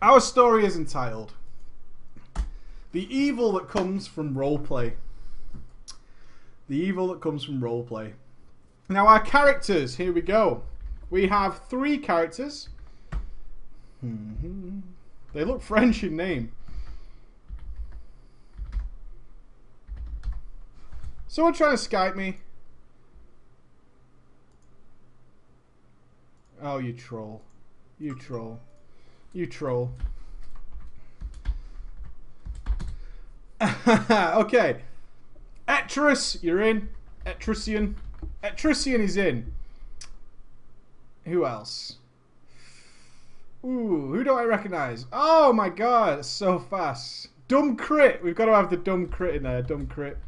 Our story is entitled The Evil That Comes from Roleplay. The Evil That Comes from Roleplay. Now our characters, here we go. We have 3 characters. They look French in name. Someone trying to Skype me? Oh, you troll. You troll. You troll. Okay. Etrus, you're in. Etrusian. Etrusian is in. Who else? Ooh, who do I recognise? Oh my god, it's so fast. Dumb crit. We've got to have the dumb crit in there. Dumb crit.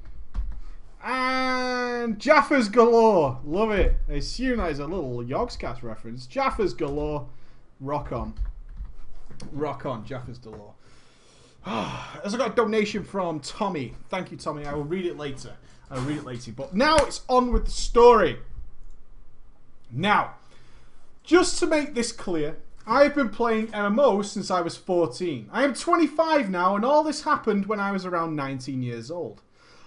And Jaffers galore. Love it. I assume that is a little Yogscast reference. Jaffers galore. Rock on. Rock on. Jaffers galore. I've got a donation from Tommy. Thank you, Tommy. I will read it later. I'll read it later. But now it's on with the story. Now, just to make this clear, I've been playing MMOs since I was 14. I am 25 now, and all this happened when I was around 19 years old.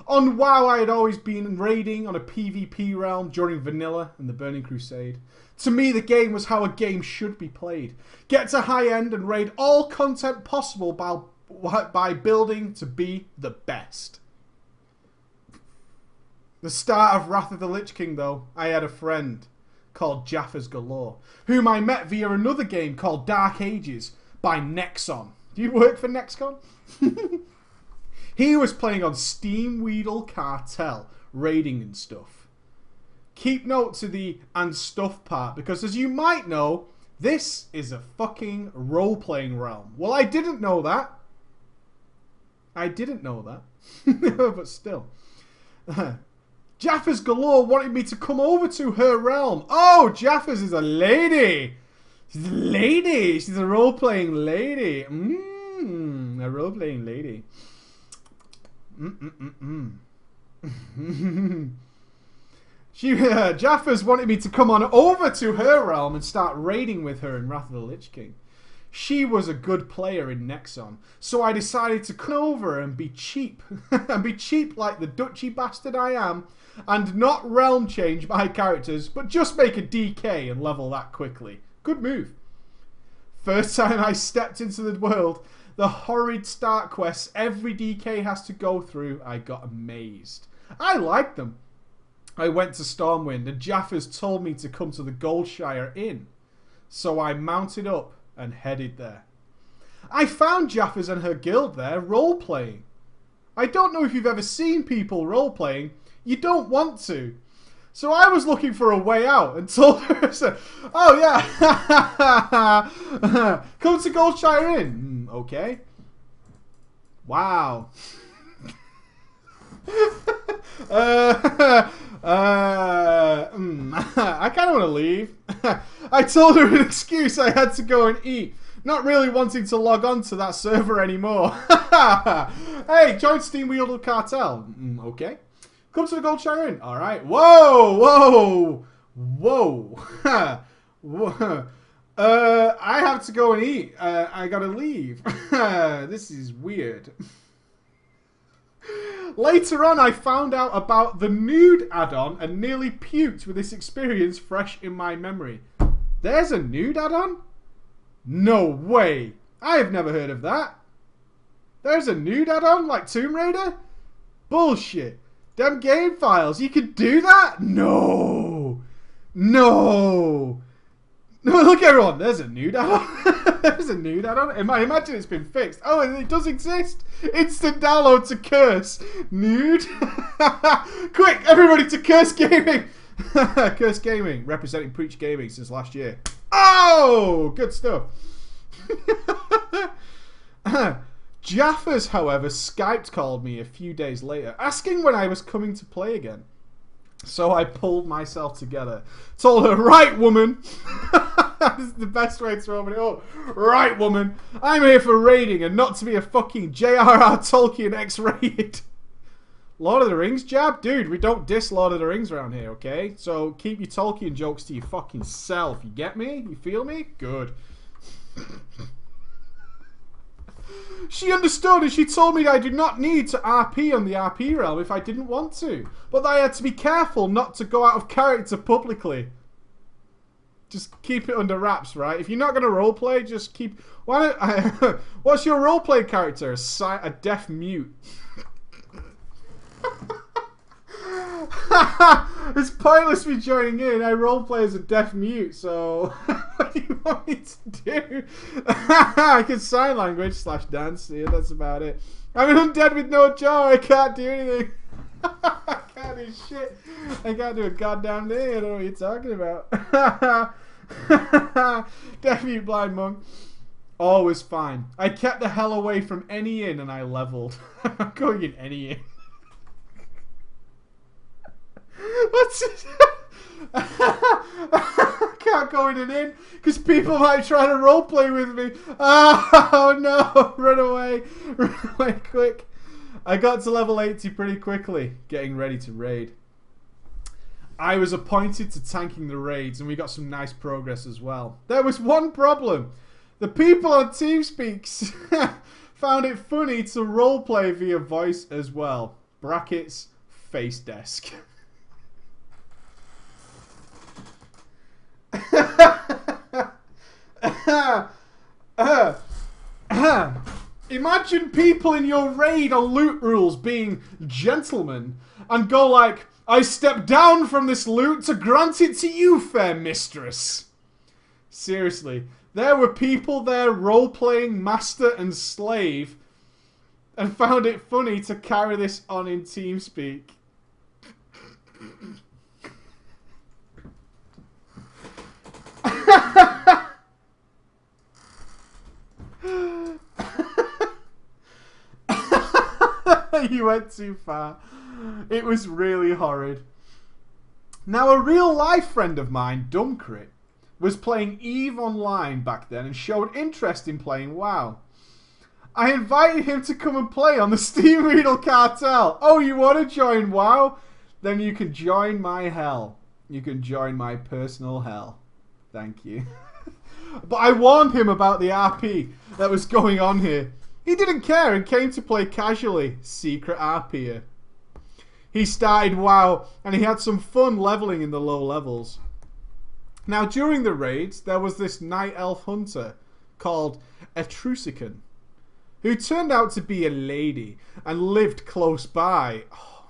On WoW, I had always been raiding on a PvP realm during Vanilla and the Burning Crusade. To me, the game was how a game should be played. Get to high end and raid all content possible by building to be the best. The start of Wrath of the Lich King, though, I had a friend called Jaffers Galore, whom I met via another game called Dark Ages by Nexon. Do you work for Nexon? He was playing on Steam Weedle Cartel, raiding and stuff. Keep note to the and stuff part, because as you might know, this is a fucking role-playing realm. Well, I didn't know that. I didn't know that. But still. Jaffers Galore wanted me to come over to her realm. Oh, Jaffers is a lady. She's a lady. She's a role-playing lady. A role-playing lady. Jaffers wanted me to come on over to her realm and start raiding with her in Wrath of the Lich King. She was a good player in Nexon, so I decided to come over and be cheap. And be cheap like the Dutchy bastard I am, and not realm change my characters, but just make a DK and level that quickly. Good move. First time I stepped into the world, the horrid start quests every DK has to go through, I got amazed. I liked them. I went to Stormwind and Jaffers told me to come to the Goldshire Inn. So I mounted up and headed there. I found Jaffers and her guild there role-playing. I don't know if you've ever seen people role-playing. You don't want to. So I was looking for a way out and told her, oh yeah, come to Goldshire Inn. Okay. Wow. I kind of want to leave. I told her an excuse I had to go and eat. Not really wanting to log on to that server anymore. Hey, join Steam Weedle Cartel. Okay. Come to the Goldshire Inn. Alright. Whoa! Whoa! Whoa! I have to go and eat. I gotta leave. This is weird. Later on, I found out about the nude add-on and nearly puked with this experience fresh in my memory. There's a nude add-on? No way. I have never heard of that. There's a nude add-on like Tomb Raider? Bullshit. Them game files. You can do that? No. No. No, look everyone. There's a nude add-on. There's a nude add-on. I imagine it's been fixed. Oh, it does exist. Instant download to Curse. Nude. Quick, everybody to Curse Gaming. Curse Gaming. Representing Preach Gaming since last year. Oh, good stuff. Jaffers, however, Skype called me a few days later, asking when I was coming to play again. So I pulled myself together. Told her, right, woman. This is the best way to open it up. Right, woman. I'm here for raiding and not to be a fucking J.R.R. Tolkien X-rated. Lord of the Rings jab? Dude, we don't diss Lord of the Rings around here, okay? So keep your Tolkien jokes to your fucking self. You get me? You feel me? Good. She understood and she told me that I did not need to RP on the RP realm if I didn't want to. But that I had to be careful not to go out of character publicly. Just keep it under wraps, right? If you're not going to roleplay, just keep... What's your roleplay character? A deaf mute. It's pointless me joining in. I roleplay as a deaf mute, so... What do you want me to do? I can sign language / dance. Yeah, that's about it. I'm an undead with no jaw. I can't do anything. I can't do shit. I can't do a goddamn thing. I don't know what you're talking about. Deaf mute blind monk. Always fine. I kept the hell away from any inn and I leveled. I'm going in any inn. What's it? I can't go in an inn because people might try to roleplay with me. Oh no! Run away quick. I got to level 80 pretty quickly, getting ready to raid. I was appointed to tanking the raids and we got some nice progress as well. There was one problem. The people on TeamSpeak found it funny to roleplay via voice as well. Brackets, face desk. Imagine people in your raid on loot rules being gentlemen and go like, I step down from this loot to grant it to you, fair mistress. Seriously, there were people there role-playing master and slave and found it funny to carry this on in TeamSpeak. You went too far. It was really horrid. Now, a real life friend of mine, Dumbcrit, was playing EVE Online back then and showed interest in playing WoW. I invited him to come and play on the Steam Riddle Cartel. Oh, you want to join WoW? Then you can join my hell. You can join my personal hell. Thank you. But I warned him about the RP that was going on here. He didn't care and came to play casually. Secret RPer. He started WoW and he had some fun leveling in the low levels. Now during the raids there was this night elf hunter called Etruscan who turned out to be a lady and lived close by. Oh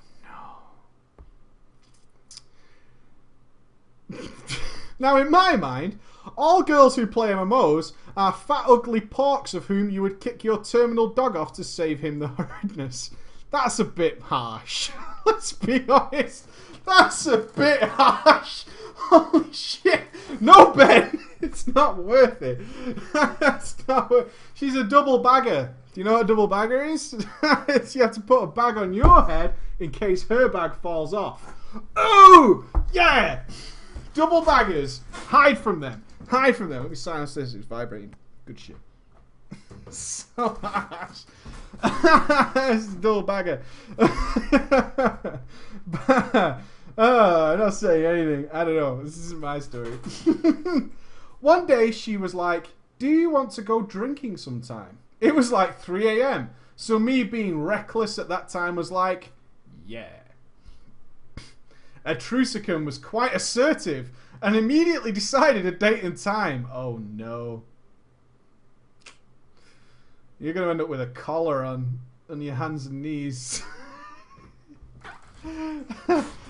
no. Now in my mind, all girls who play MMOs are fat ugly porks of whom you would kick your terminal dog off to save him the horridness. That's a bit harsh. Let's be honest. That's a bit harsh. Holy shit. No, Ben. It's not worth it. It's not worth. She's a double bagger. Do you know what a double bagger is? It's you have to put a bag on your head in case her bag falls off. Oh, yeah. Double baggers. Hide from them. Hide from them. Let me silence this. It's vibrating. Good shit. So harsh. It's a double bagger. I'm not saying anything. I don't know. This isn't my story. One day she was like, do you want to go drinking sometime? It was like 3 a.m. So me being reckless at that time was like, yeah. Etruscan was quite assertive and immediately decided a date and time. Oh no. You're going to end up with a collar on your hands and knees.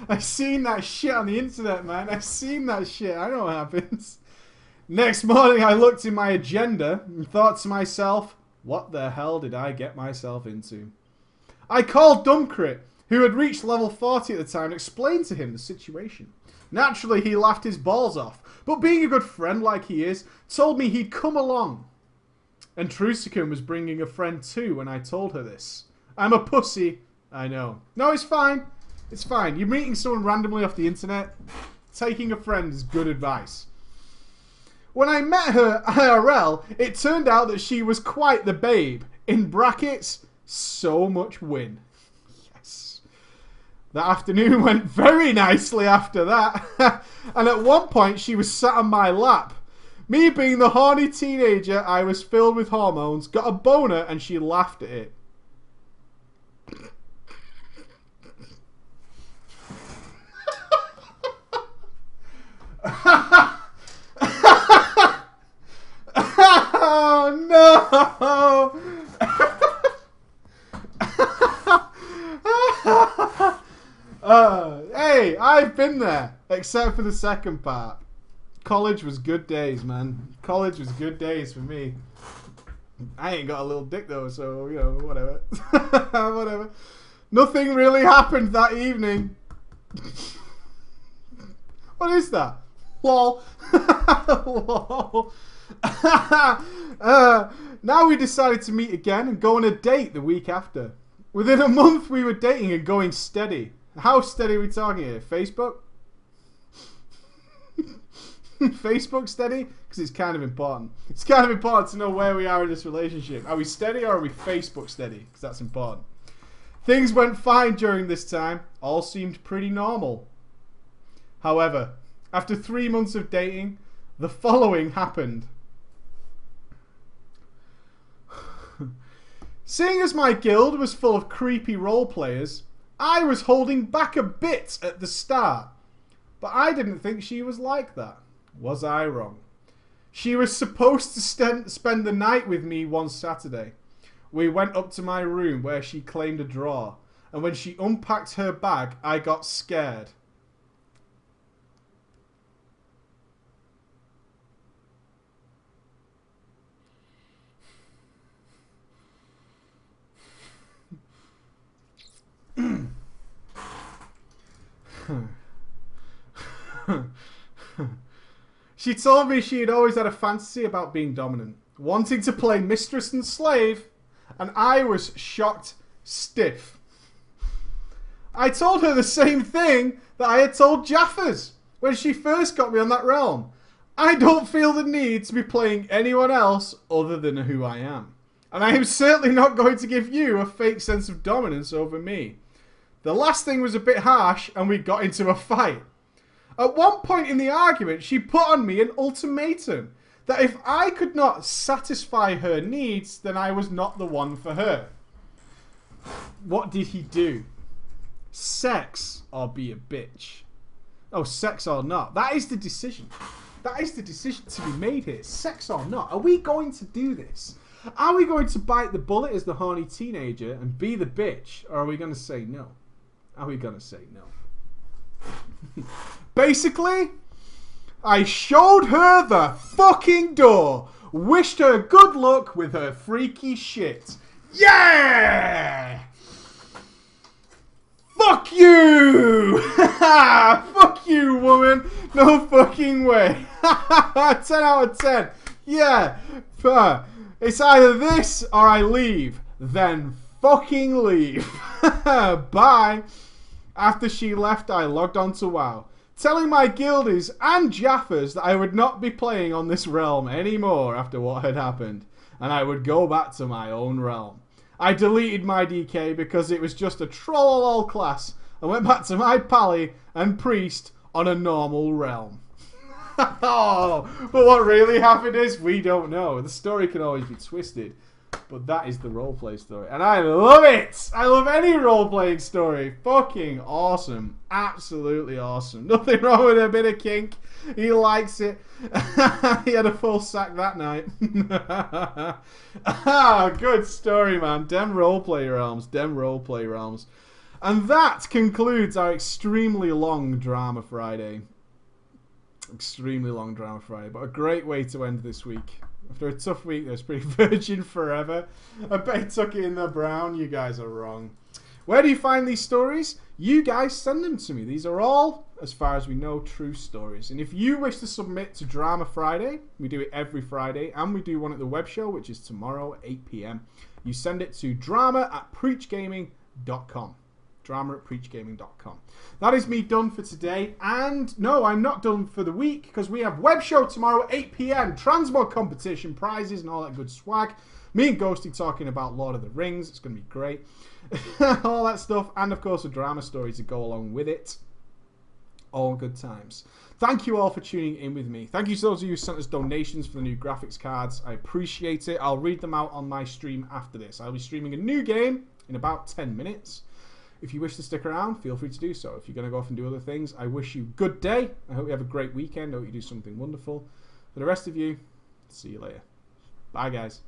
I've seen that shit on the internet, man. I've seen that shit. I know what happens. Next morning, I looked in my agenda and thought to myself, what the hell did I get myself into? I called Dumbcrit, who had reached level 40 at the time, and explained to him the situation. Naturally, he laughed his balls off, but being a good friend like he is, told me he'd come along. And Trucican was bringing a friend too when I told her this. I'm a pussy. I know. No, it's fine. It's fine. You're meeting someone randomly off the internet. Taking a friend is good advice. When I met her IRL, it turned out that she was quite the babe. In brackets, so much win. Yes. That afternoon went very nicely after that. And at one point, she was sat on my lap. Me being the horny teenager, I was filled with hormones, got a boner, and she laughed at it. Oh no! Hey, I've been there, except for the second part. College was good days, man. College was good days for me. I ain't got a little dick though, so, you know, whatever. Whatever. Nothing really happened that evening. What is that? Lol. Lol. Now we decided to meet again and go on a date the week after. Within a month we were dating and going steady. How steady are we talking here? Facebook? Facebook steady? Because it's kind of important. It's kind of important to know where we are in this relationship. Are we steady or are we Facebook steady? Because that's important. Things went fine during this time. All seemed pretty normal. However, after 3 months of dating, the following happened. Seeing as my guild was full of creepy role players, I was holding back a bit at the start. But I didn't think she was like that. Was I wrong? She was supposed to spend the night with me one Saturday. We went up to my room where she claimed a drawer. And when she unpacked her bag, I got scared. She told me she had always had a fantasy about being dominant, wanting to play mistress and slave, and I was shocked stiff. I told her the same thing that I had told Jaffers when she first got me on that realm. I don't feel the need to be playing anyone else other than who I am. And I am certainly not going to give you a fake sense of dominance over me. The last thing was a bit harsh and we got into a fight. At one point in the argument, she put on me an ultimatum that if I could not satisfy her needs, then I was not the one for her. What did he do? Sex or be a bitch? Oh, sex or not. That is the decision. That is the decision to be made here. Sex or not. Are we going to do this? Are we going to bite the bullet as the horny teenager and be the bitch? Or are we going to say no? Are we going to say no? Basically, I showed her the fucking door. Wished her good luck with her freaky shit. Yeah! Fuck you! Fuck you, woman. No fucking way. 10 out of 10. Yeah. It's either this or I leave. Then fucking leave. Bye. After she left, I logged on to WoW, telling my guildies and Jaffers that I would not be playing on this realm anymore after what had happened, and I would go back to my own realm. I deleted my DK because it was just a troll class and went back to my pally and priest on a normal realm. Oh, but what really happened is we don't know. The story can always be twisted. But that is the roleplay story. And I love it! I love any role-playing story. Fucking awesome. Absolutely awesome. Nothing wrong with a bit of kink. He likes it. He had a full sack that night. Good story, man. Dem roleplay realms. Dem roleplay realms. And that concludes our extremely long Drama Friday. Extremely long Drama Friday. But a great way to end this week. After a tough week, there's pretty virgin forever. I bet he took it in the brown. You guys are wrong. Where do you find these stories? You guys send them to me. These are all, as far as we know, true stories. And if you wish to submit to Drama Friday, we do it every Friday, and we do one at the web show, which is tomorrow at 8 p.m. You send it to drama@preachgaming.com. drama@preachgaming.com. That is me done for today. And no, I'm not done for the week because we have web show tomorrow at 8 p.m. Transmog competition, prizes and all that good swag. Me and Ghosty talking about Lord of the Rings. It's going to be great. All that stuff. And of course a drama story to go along with it. All good times. Thank you all for tuning in with me. Thank you to those of you who sent us donations for the new graphics cards. I appreciate it. I'll read them out on my stream after this. I'll be streaming a new game in about 10 minutes. If you wish to stick around, feel free to do so. If you're going to go off and do other things, I wish you a good day. I hope you have a great weekend. I hope you do something wonderful. For the rest of you, see you later. Bye, guys.